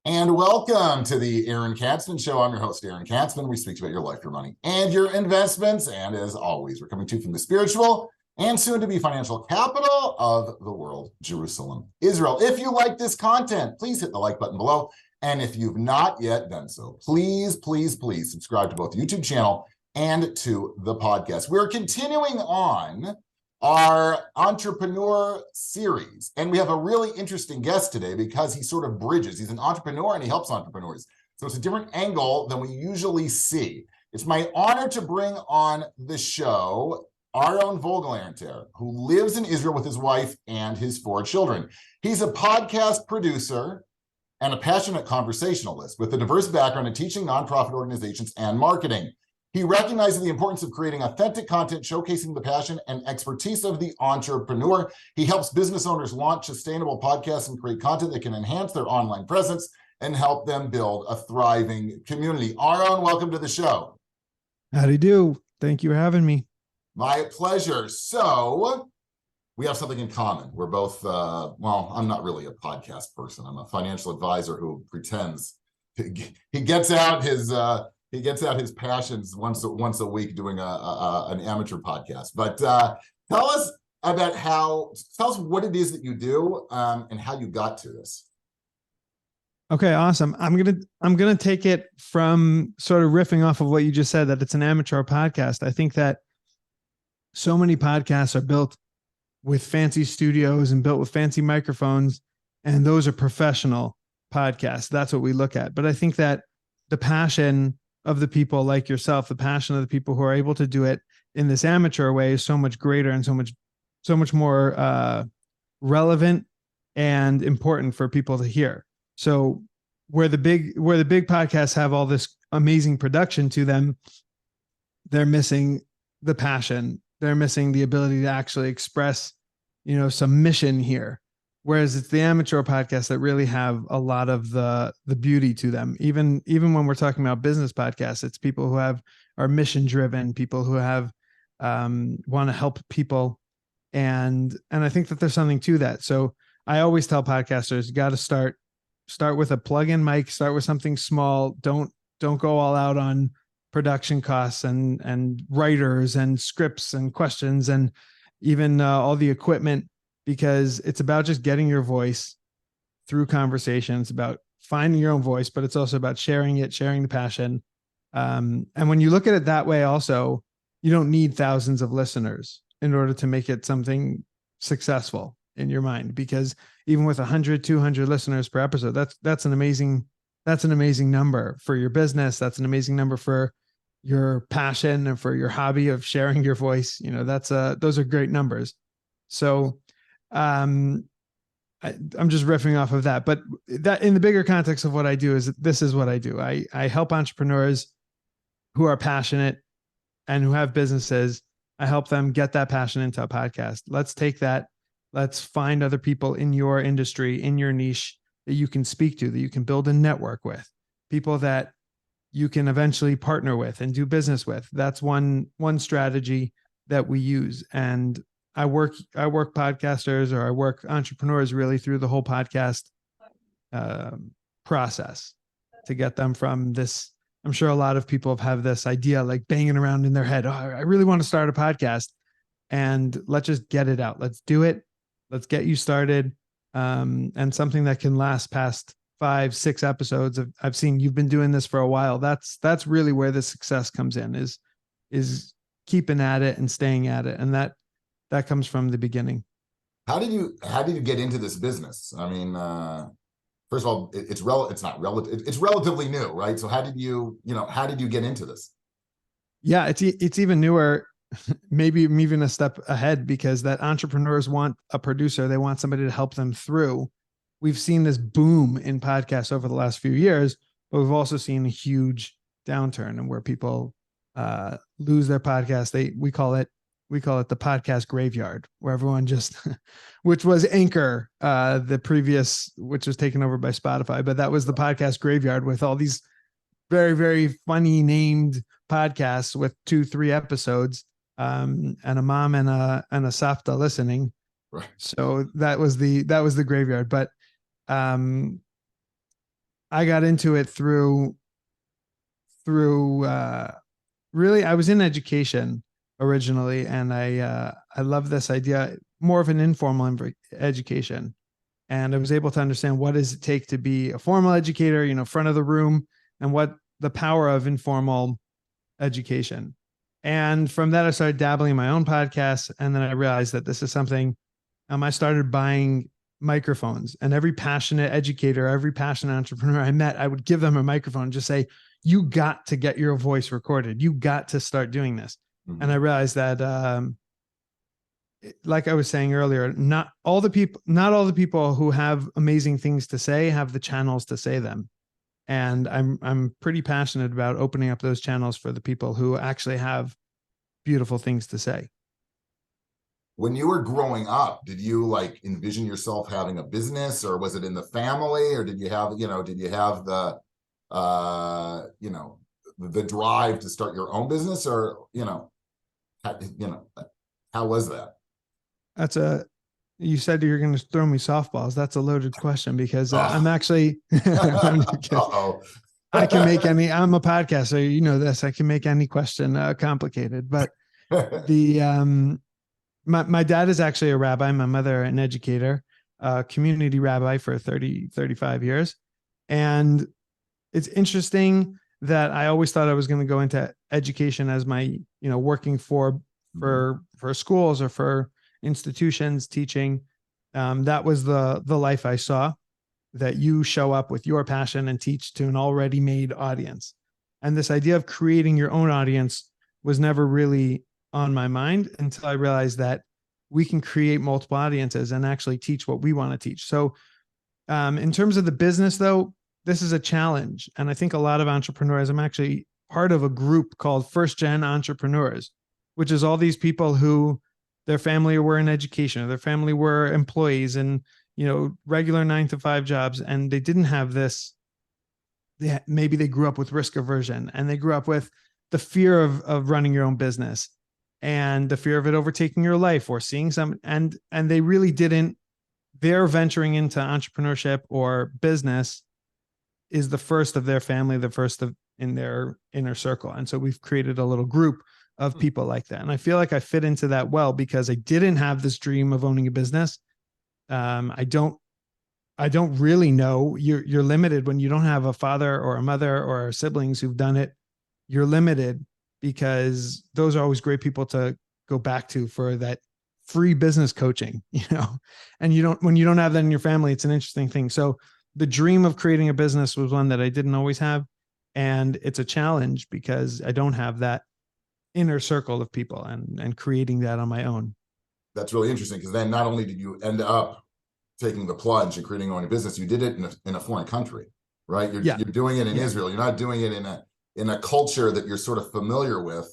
And welcome to the Ahron Katzman Show. I'm your host, Ahron Katzman. We speak about your life, your money, and your investments. And as always, we're coming to you from the spiritual and soon to be financial capital of the world, Jerusalem, Israel. If you like this content, please hit the like button below. And if you've not yet done so, please, please, please subscribe to both the YouTube channel and to the podcast. We're continuing on our entrepreneur series. And we have a really interesting guest today because he sort of bridges. He's an entrepreneur and he helps entrepreneurs. So it's a different angle than we usually see. It's my honor to bring on the show Ahron Wohlgelernter, who lives in Israel with his wife and his 4 children. He's a podcast producer and a passionate conversationalist with a diverse background in teaching nonprofit organizations and marketing. He recognizes the importance of creating authentic content, showcasing the passion and expertise of the entrepreneur. He helps business owners launch sustainable podcasts and create content that can enhance their online presence and help them build a thriving community. Ahron, welcome to the show. Howdy do. Thank you for having me. My pleasure. So we have something in common. We're both, well, I'm not really a podcast person. I'm a financial advisor who pretends he gets out his passions once a week doing an amateur podcast. But tell us what it is that you do and how you got to this. Okay, awesome. I'm gonna take it from sort of riffing off of what you just said, that it's an amateur podcast. I think that so many podcasts are built with fancy studios and built with fancy microphones, and those are professional podcasts. That's what we look at. But I think that the passion of the people like yourself, the passion of the people who are able to do it in this amateur way is so much greater and so much more relevant and important for people to hear. So where the big podcasts have all this amazing production to them, they're missing the passion. They're missing the ability to actually express, some mission here. Whereas it's the amateur podcasts that really have a lot of the beauty to them. Even when we're talking about business podcasts, it's people who are mission driven, people who have want to help people, and I think that there's something to that. So I always tell podcasters, you got to start with a plug-in mic, start with something small. Don't go all out on production costs and writers and scripts and questions and even all the equipment, because it's about just getting your voice through conversation. It's about finding your own voice, but it's also about sharing the passion. And when you look at it that way, also, you don't need thousands of listeners in order to make it something successful in your mind, because even with 100, 200 listeners per episode, that's an amazing number for your business. That's an amazing number for your passion and for your hobby of sharing your voice. Those are great numbers. So I'm just riffing off of that, but that in the bigger context of what I do this is what I do. I help entrepreneurs who are passionate and who have businesses. I help them get that passion into a podcast. Let's take that. Let's find other people in your industry, in your niche, that you can speak to, that you can build a network with, people that you can eventually partner with and do business with. That's one strategy that we use. And I work podcasters, or I work entrepreneurs really through the whole podcast process to get them from this. I'm sure a lot of people have this idea like banging around in their head. Oh, I really want to start a podcast, and let's just get it out. Let's do it. Let's get you started. And something that can last past 5, 6 episodes. I've seen you've been doing this for a while. That's really where the success comes in, is keeping at it and staying at it. And that comes from the beginning. How did you get into this business? I mean, first of all, it's relatively new, right? So how did you get into this? Yeah, it's even newer, maybe even a step ahead, because that entrepreneurs want a producer. They want somebody to help them through. We've seen this boom in podcasts over the last few years, but we've also seen a huge downturn, and where people lose their podcast. We call it the podcast graveyard, where everyone just, which was Anchor, the previous, which was taken over by Spotify, but that was the podcast graveyard with all these very, very funny named podcasts with 2-3 episodes, and a mom and a savta listening. Right. So that was the graveyard. But I got into it through really, I was in education originally, and I love this idea, more of an informal education. And I was able to understand what does it take to be a formal educator, front of the room, and what the power of informal education. And from that, I started dabbling in my own podcasts. And then I realized that this is something, I started buying microphones, and every passionate educator, every passionate entrepreneur I met, I would give them a microphone and just say, you got to get your voice recorded. You got to start doing this. Mhm. And I realized that, like I was saying earlier, not all the people who have amazing things to say have the channels to say them. And I'm pretty passionate about opening up those channels for the people who actually have beautiful things to say. When you were growing up, did you like envision yourself having a business, or was it in the family, or did you have the the drive to start your own business, or how was that? You said you're going to throw me softballs. That's a loaded question, because I'm actually, Uh-oh. I can make I'm a podcaster, you know this, I can make any question complicated, but my dad is actually a rabbi, my mother an educator, community rabbi for 35 years. And it's interesting that I always thought I was going to go into education as my, working for schools or for institutions, teaching. That was the life I saw, that you show up with your passion and teach to an already made audience. And this idea of creating your own audience was never really on my mind until I realized that we can create multiple audiences and actually teach what we want to teach. So in terms of the business, though, this is a challenge. And I think a lot of entrepreneurs, I'm actually part of a group called First Gen Entrepreneurs, which is all these people who their family were in education, or their family were employees and, regular 9-to-5 jobs. And they didn't have this. Maybe they grew up with risk aversion, and they grew up with the fear of running your own business and the fear of it overtaking your life, or seeing and they really didn't. They're venturing into entrepreneurship or business is the first of their family, the first in their inner circle. And so we've created a little group of people like that. And I feel like I fit into that well, because I didn't have this dream of owning a business. I don't really know. You're limited when you don't have a father or a mother or siblings who've done it. You're limited, because those are always great people to go back to for that free business coaching, and when you don't have that in your family, it's an interesting thing. So the dream of creating a business was one that I didn't always have. And it's a challenge because I don't have that inner circle of people, and creating that on my own. That's really interesting, because then not only did you end up taking the plunge and creating your own business, you did it in a foreign country, right? You're doing it in Israel. You're not doing it in a culture that you're sort of familiar with,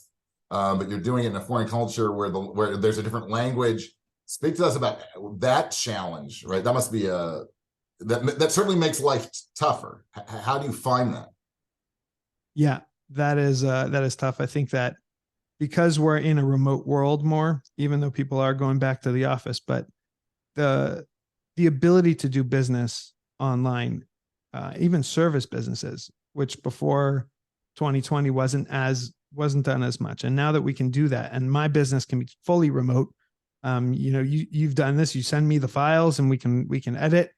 but you're doing it in a foreign culture where there's a different language. Speak to us about that challenge, right? That must be that certainly makes life tougher. How do you find that? Yeah, that is tough. I think that because we're in a remote world more, even though people are going back to the office, but the ability to do business online, even service businesses, which before 2020 wasn't done as much. And now that we can do that, and my business can be fully remote, you've done this, you send me the files and we can edit,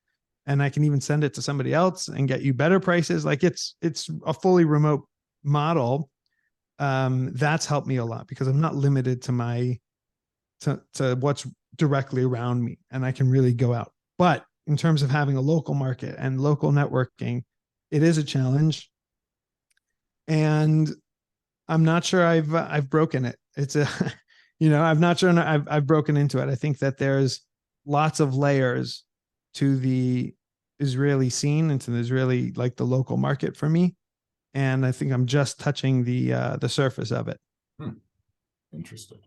and I can even send it to somebody else and get you better prices. Like it's a fully remote model. That's helped me a lot, because I'm not limited to what's directly around me, and I can really go out. But in terms of having a local market and local networking, it is a challenge. And I'm not sure I've broken it. It's I'm not sure I've broken into it. I think that there's lots of layers to the Israeli scene and to the Israeli, like the local market for me. And I think I'm just touching the surface of it. Interesting.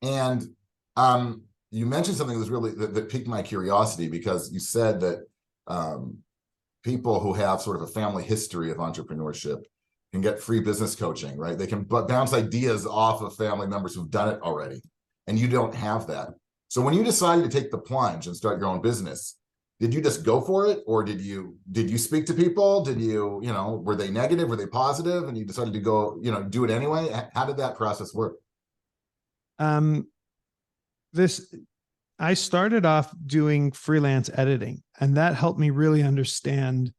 And you mentioned something that was really that piqued my curiosity, because you said that people who have sort of a family history of entrepreneurship can get free business coaching, right? They can bounce ideas off of family members who've done it already, and you don't have that. So when you decided to take the plunge and start your own business, did you just go for it, or did you speak to people? Did you, were they negative? Were they positive? And you decided to go, do it anyway? How did that process work? This I started off doing freelance editing, and that helped me really understand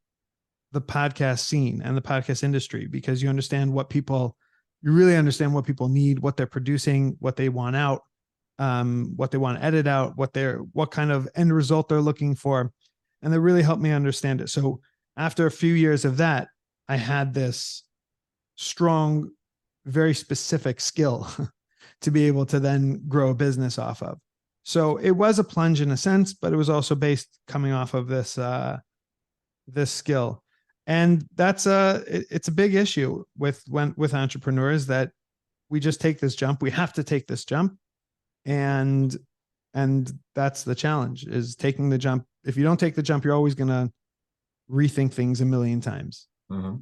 the podcast scene and the podcast industry, because you really understand what people need, what they're producing, what they want out, what they want to edit out, what kind of end result they're looking for. And that really helped me understand it. So after a few years of that, I had this strong, very specific skill to be able to then grow a business off of. So it was a plunge in a sense, but it was also based coming off of this skill. And it's a big issue with entrepreneurs, that we just take this jump. We have to take this jump. And that's the challenge, is taking the jump. If you don't take the jump, you're always going to rethink things a million times. Mm-hmm.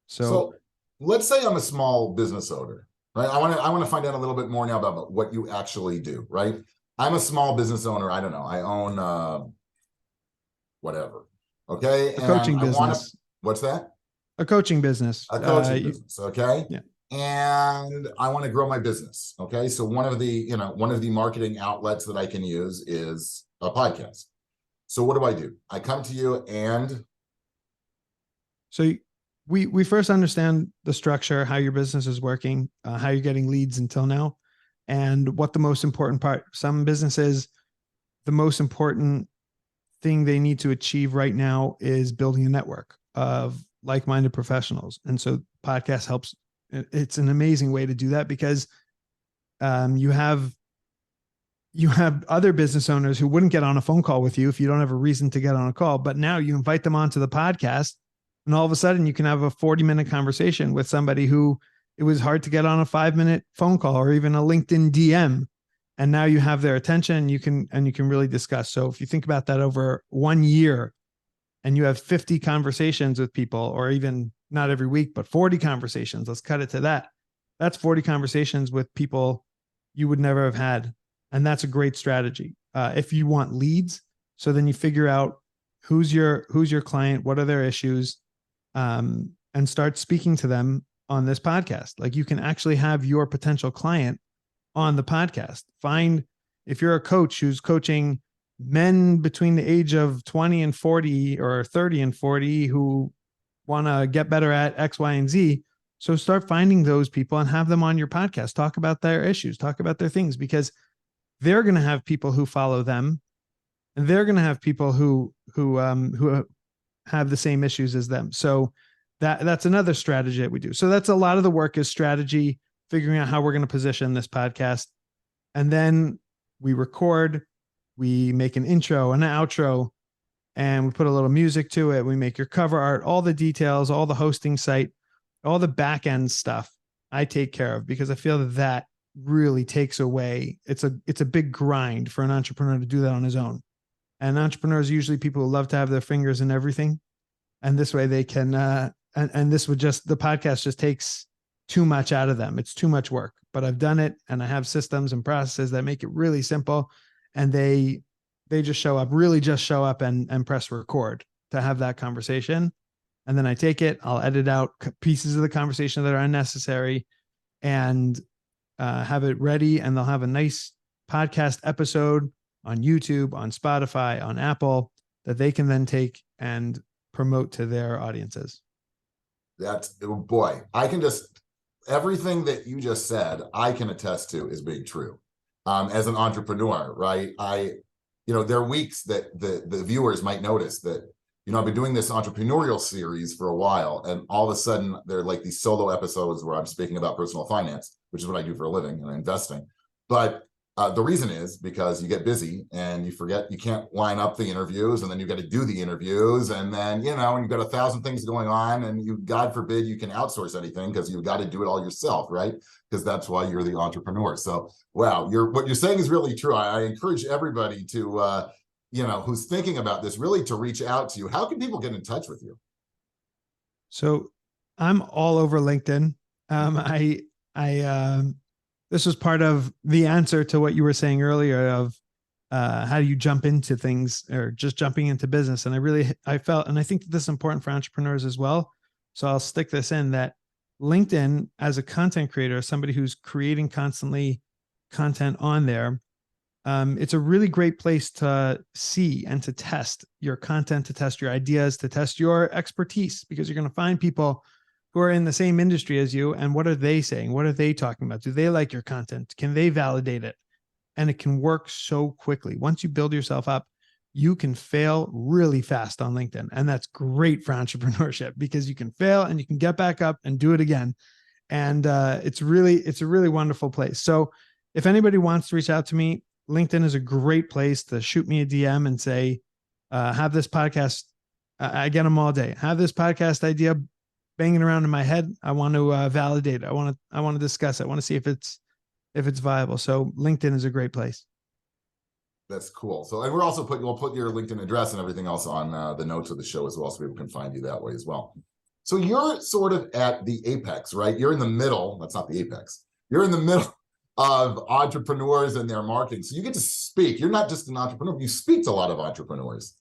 So let's say I'm a small business owner, right? I want to find out a little bit more now about what you actually do, right? I'm a small business owner. I don't know. I own whatever. Okay. A coaching business. What's that? A coaching business. A coaching business. Okay. Yeah. And I want to grow my business. Okay. So one of the marketing outlets that I can use is a podcast. So what do? I come to you, and so we first understand the structure, how your business is working, how you're getting leads until now, and what the most important part. Some businesses, the most important thing they need to achieve right now is building a network of like-minded professionals. And so podcast helps. It's an amazing way to do that, because you have other business owners who wouldn't get on a phone call with you if you don't have a reason to get on a call. But now you invite them onto the podcast, and all of a sudden you can have a 40-minute conversation with somebody who it was hard to get on a 5-minute phone call or even a LinkedIn DM. And now you have their attention, and you can really discuss. So if you think about that over 1 year, and you have 50 conversations with people, or even not every week, but 40 conversations, let's cut it to that. That's 40 conversations with people you would never have had. And that's a great strategy. If you want leads, so then you figure out who's your client, what are their issues, and start speaking to them on this podcast. Like, you can actually have your potential client on the podcast. If you're a coach who's coaching men between the age of 20 and 40, or 30 and 40, who want to get better at X, Y, and Z. So start finding those people and have them on your podcast. Talk about their issues, talk about their things, because they're going to have people who follow them, and they're going to have people who have the same issues as them. So that's another strategy that we do. So that's a lot of the work, is strategy, figuring out how we're going to position this podcast. And then we record, we make an intro and an outro, and we put a little music to it. We make your cover art, all the details, all the hosting site, all the back end stuff I take care of, because I feel that really takes away. It's a big grind for an entrepreneur to do that on his own. And entrepreneurs are usually people who love to have their fingers in everything. And this way they can, and this the podcast just takes too much out of them. It's too much work, but I've done it, and I have systems and processes that make it really simple. And they just show up and press record to have that conversation. And then I take it, I'll edit out pieces of the conversation that are unnecessary, and have it ready. And they'll have a nice podcast episode on YouTube, on Spotify, on Apple, that they can then take and promote to their audiences. Everything that you just said, I can attest to is being true. As an entrepreneur, right? There are weeks that the viewers might notice that, I've been doing this entrepreneurial series for a while, and all of a sudden there are like these solo episodes where I'm speaking about personal finance, which is what I do for a living, and investing. But the reason is because you get busy and you forget, you can't line up the interviews, and then you've got to do the interviews, and then, and you've got 1,000 things going on, and God forbid you can outsource anything, because you've got to do it all yourself, right? Because that's why you're the entrepreneur. So, wow, what you're saying is really true. I encourage everybody to, who's thinking about this, really to reach out to you. How can people get in touch with you? So I'm all over LinkedIn. This was part of the answer to what you were saying earlier of, how do you jump into things or just jumping into business. And I felt, and I think this is important for entrepreneurs as well. So I'll stick this in, that LinkedIn as a content creator, somebody who's creating constantly content on there, it's a really great place to see and to test your content, to test your ideas, to test your expertise, because you're going to find people who are in the same industry as you. And what are they saying? What are they talking about? Do they like your content? Can they validate it? And it can work so quickly. Once you build yourself up, you can fail really fast on LinkedIn. And that's great for entrepreneurship, because you can fail and you can get back up and do it again. And it's a really wonderful place. So if anybody wants to reach out to me, LinkedIn is a great place to shoot me a DM and say, have this podcast. I get them all day. Have this podcast idea banging around in my head. I want to validate it. I want to discuss it. I want to see if it's viable. So LinkedIn is a great place. That's cool. So, and we'll put your LinkedIn address and everything else on the notes of the show as well, so people can find you that way as well. So you're sort of at the apex, right? You're in the middle. That's not the apex. You're in the middle of entrepreneurs and their marketing. So you get to speak. You're not just an entrepreneur. You speak to a lot of entrepreneurs.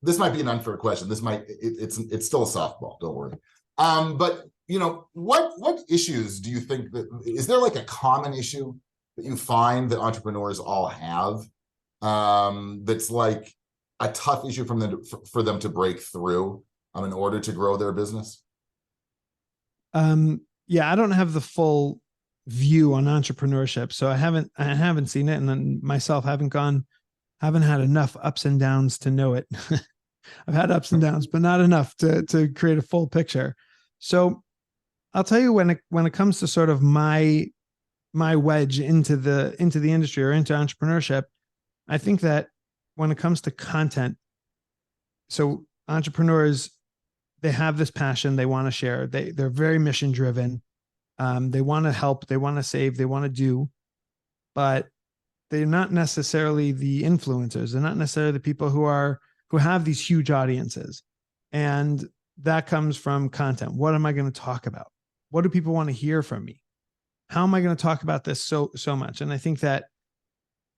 This might be an unfair question. It's still a softball. Don't worry. But what issues do you think is there like a common issue that you find that entrepreneurs all have, that's like a tough issue for them to break through in order to grow their business? Yeah, I don't have the full view on entrepreneurship, so I haven't seen it, and then myself haven't had enough ups and downs to know it. I've had ups and downs, but not enough to create a full picture. So I'll tell you, when it comes to sort of my wedge into the industry or into entrepreneurship, I think that when it comes to content, so entrepreneurs, they have this passion, they want to share, they're very mission driven. They want to help, they want to save, they want to do, but they're not necessarily the influencers. They're not necessarily the people who have these huge audiences. And that comes from content. What am I going to talk about? What do people want to hear from me? How am I going to talk about this so much? And I think that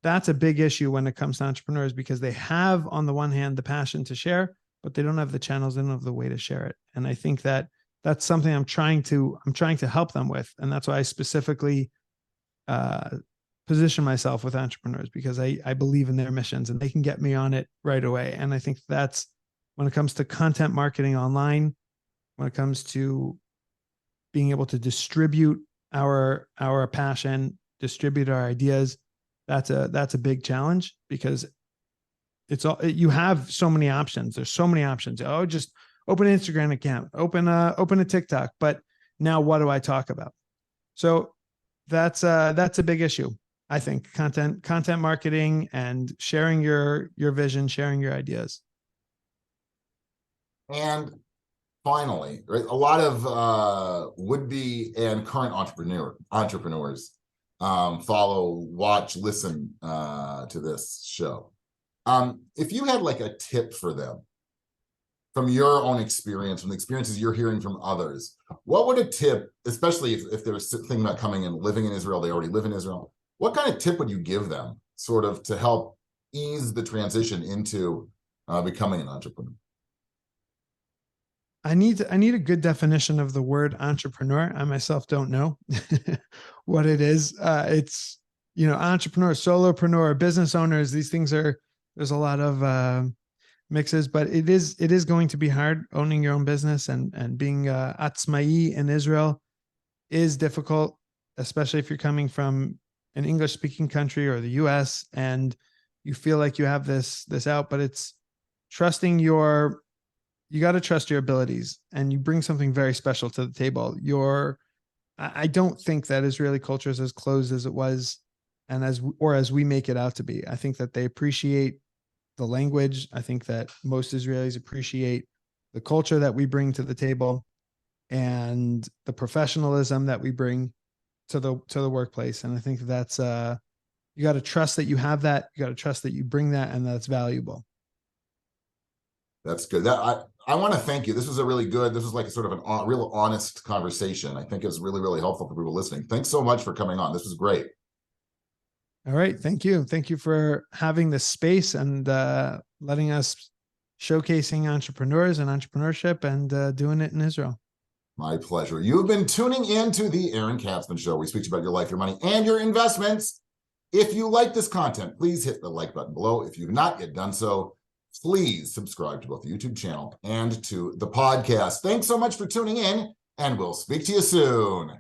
that's a big issue when it comes to entrepreneurs, because they have, on the one hand, the passion to share, but they don't have the channels, they don't have the way to share it. And I think that that's something I'm trying to help them with. And that's why I specifically position myself with entrepreneurs, because I believe in their missions and they can get me on it right away. And I think that's when it comes to content marketing online, when it comes to being able to distribute our passion, distribute our ideas, that's a big challenge, because you have so many options. There's so many options. Oh, just open an Instagram account, open a TikTok, but now what do I talk about? So that's a big issue. I think content marketing and sharing your vision, sharing your ideas. And finally, right, a lot of would-be and current entrepreneurs follow, watch, listen to this show. If you had like a tip for them from your own experience, from the experiences you're hearing from others, what would a tip, especially if they're thinking about coming and living in Israel, they already live in Israel, what kind of tip would you give them sort of to help ease the transition into becoming an entrepreneur? I need a good definition of the word entrepreneur. I myself don't know what it is. It's, entrepreneur, solopreneur, business owners. These things there's a lot of mixes, but it is going to be hard. Owning your own business and being atzmai in Israel is difficult, especially if you're coming from an English speaking country or the US and you feel like you have this out, but it's trusting you got to trust your abilities, and you bring something very special to the table. I don't think that Israeli culture is as closed as it was and as we make it out to be. I think that they appreciate the language. I think that most Israelis appreciate the culture that we bring to the table and the professionalism that we bring to the workplace. And I think that's you got to trust that you have that. You got to trust that you bring that, and that's valuable. That's good. I want to thank you. This was like a sort of a real honest conversation. I think it was really, really helpful for people listening. Thanks so much for coming on. This was great. All right. Thank you. Thank you for having this space and letting us showcasing entrepreneurs and entrepreneurship and doing it in Israel. My pleasure. You've been tuning in to the Ahron Katzman Show. We speak about your life, your money, and your investments. If you like this content, please hit the like button below. If you've not yet done so, please subscribe to both the YouTube channel and to the podcast. Thanks so much for tuning in, and we'll speak to you soon.